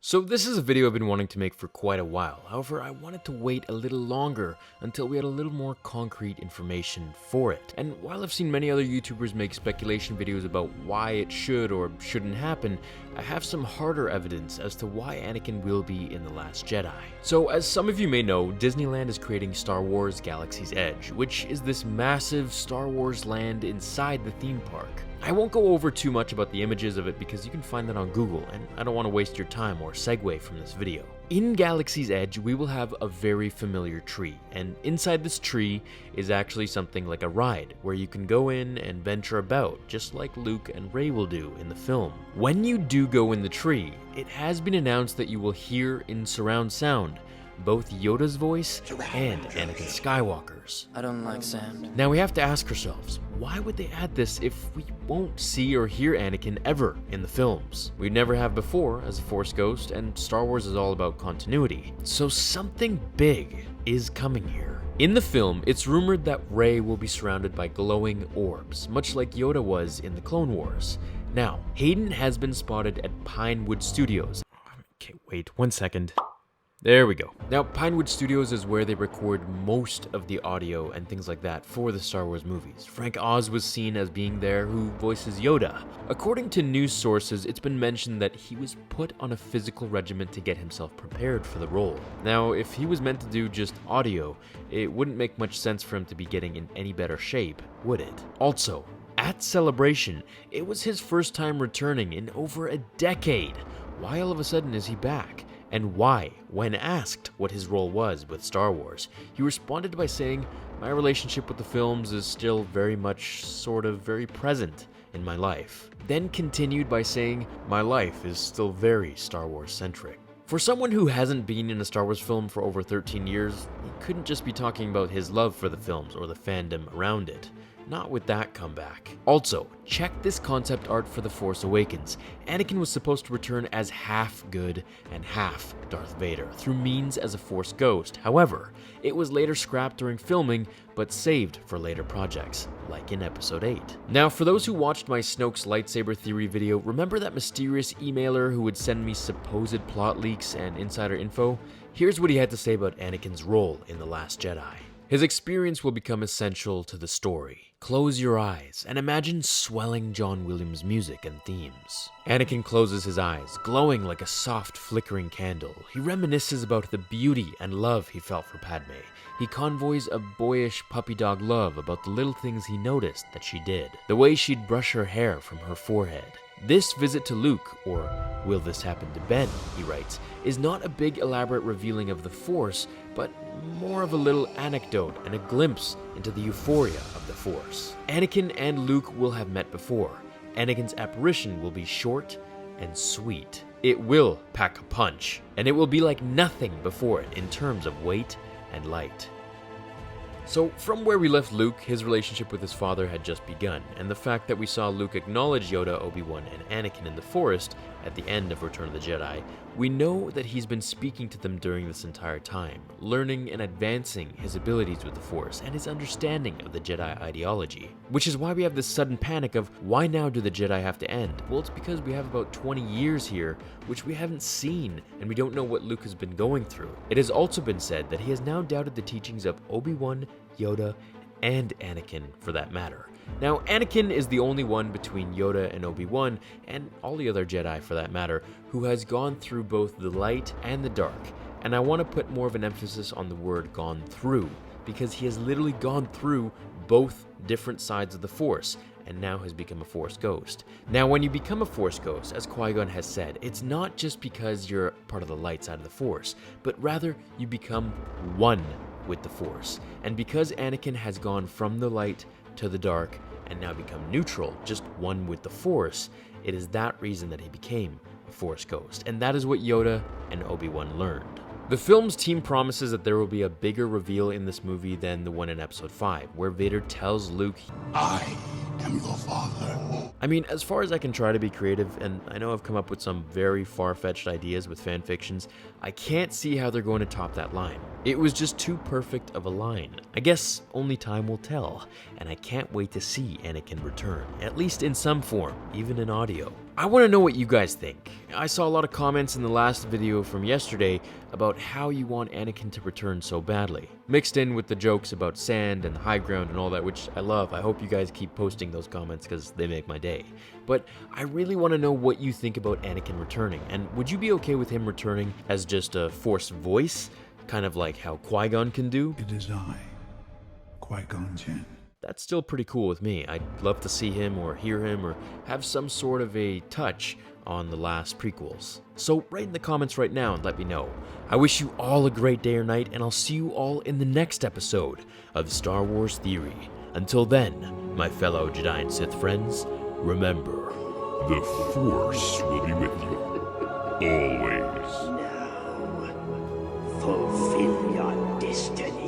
So this is a video I've been wanting to make for quite a while. However, I wanted to wait a little longer until we had a little more concrete information for it. And while I've seen many other YouTubers make speculation videos about why it should or shouldn't happen, I have some harder evidence as to why Anakin will be in The Last Jedi. So as some of you may know, Disneyland is creating Star Wars Galaxy's Edge, which is this massive Star Wars land inside the theme park. I won't go over too much about the images of it because you can find that on Google, and I don't want to waste your time or segue from this video. In Galaxy's Edge, we will have a very familiar tree, and inside this tree is actually something like a ride, where you can go in and venture about, just like Luke and Rey will do in the film. When you do go in the tree, it has been announced that you will hear in surround sound both Yoda's voice and Anakin Skywalker's. I don't like sand. Now we have to ask ourselves, why would they add this if we won't see or hear Anakin ever in the films? We never have before as a Force ghost, and Star Wars is all about continuity. So something big is coming here. In the film, it's rumored that Rey will be surrounded by glowing orbs, much like Yoda was in the Clone Wars. Now, Hayden has been spotted at Pinewood Studios. Okay, wait 1 second. There we go. Now, Pinewood Studios is where they record most of the audio and things like that for the Star Wars movies. Frank Oz was seen as being there, who voices Yoda. According to news sources, it's been mentioned that he was put on a physical regimen to get himself prepared for the role. Now, if he was meant to do just audio, it wouldn't make much sense for him to be getting in any better shape, would it? Also, at Celebration, it was his first time returning in over a decade. Why all of a sudden is he back? And why, when asked what his role was with Star Wars, he responded by saying, "My relationship with the films is still very much, very present in my life." Then continued by saying, "My life is still very Star Wars centric." For someone who hasn't been in a Star Wars film for over 13 years, he couldn't just be talking about his love for the films or the fandom around it. Not with that comeback. Also, check this concept art for The Force Awakens. Anakin was supposed to return as half good and half Darth Vader through means as a Force ghost. However, it was later scrapped during filming, but saved for later projects, like in Episode 8. Now, for those who watched my Snoke's lightsaber theory video, remember that mysterious emailer who would send me supposed plot leaks and insider info? Here's what he had to say about Anakin's role in The Last Jedi. His experience will become essential to the story. Close your eyes and imagine swelling John Williams' music and themes. Anakin closes his eyes, glowing like a soft, flickering candle. He reminisces about the beauty and love he felt for Padme. He convoys a boyish puppy dog love about the little things he noticed that she did. The way she'd brush her hair from her forehead. This visit to Luke, or will this happen to Ben, he writes, is not a big elaborate revealing of the Force, but more of a little anecdote and a glimpse into the euphoria of the Force. Anakin and Luke will have met before. Anakin's apparition will be short and sweet. It will pack a punch, and it will be like nothing before it in terms of weight and light. So, from where we left Luke, his relationship with his father had just begun, and the fact that we saw Luke acknowledge Yoda, Obi-Wan, and Anakin in the forest at the end of Return of the Jedi, we know that he's been speaking to them during this entire time, learning and advancing his abilities with the Force and his understanding of the Jedi ideology. Which is why we have this sudden panic of, why now do the Jedi have to end? Well, it's because we have about 20 years here, which we haven't seen, and we don't know what Luke has been going through. It has also been said that he has now doubted the teachings of Obi-Wan, Yoda, and Anakin for that matter. Now, Anakin is the only one between Yoda and Obi-Wan, and all the other Jedi for that matter, who has gone through both the light and the dark. And I want to put more of an emphasis on the word gone through, because he has literally gone through both different sides of the Force, and now has become a Force ghost. Now, when you become a Force ghost, as Qui-Gon has said, it's not just because you're part of the light side of the Force, but rather you become one with the Force. And because Anakin has gone from the light to the dark and now become neutral, just one with the Force, it is that reason that he became a Force ghost. And that is what Yoda and Obi-Wan learned. The film's team promises that there will be a bigger reveal in this movie than the one in Episode 5, where Vader tells Luke, "I am your father." I mean, as far as I can try to be creative, and I know I've come up with some very far-fetched ideas with fan fictions, I can't see how they're going to top that line. It was just too perfect of a line. I guess only time will tell, and I can't wait to see Anakin return, at least in some form, even in audio. I want to know what you guys think. I saw a lot of comments in the last video from yesterday about how you want Anakin to return so badly, mixed in with the jokes about sand and the high ground and all that, which I love. I hope you guys keep posting those comments because they make my day. But I really want to know what you think about Anakin returning, and would you be okay with him returning as just a Force voice, kind of like how Qui-Gon can do? It is I, Qui-Gon Jinn. That's still pretty cool with me. I'd love to see him or hear him or have some sort of a touch on the last prequels. So write in the comments right now and let me know. I wish you all a great day or night, and I'll see you all in the next episode of Star Wars Theory. Until then, my fellow Jedi and Sith friends, remember, the Force will be with you, always. Now, fulfill your destiny.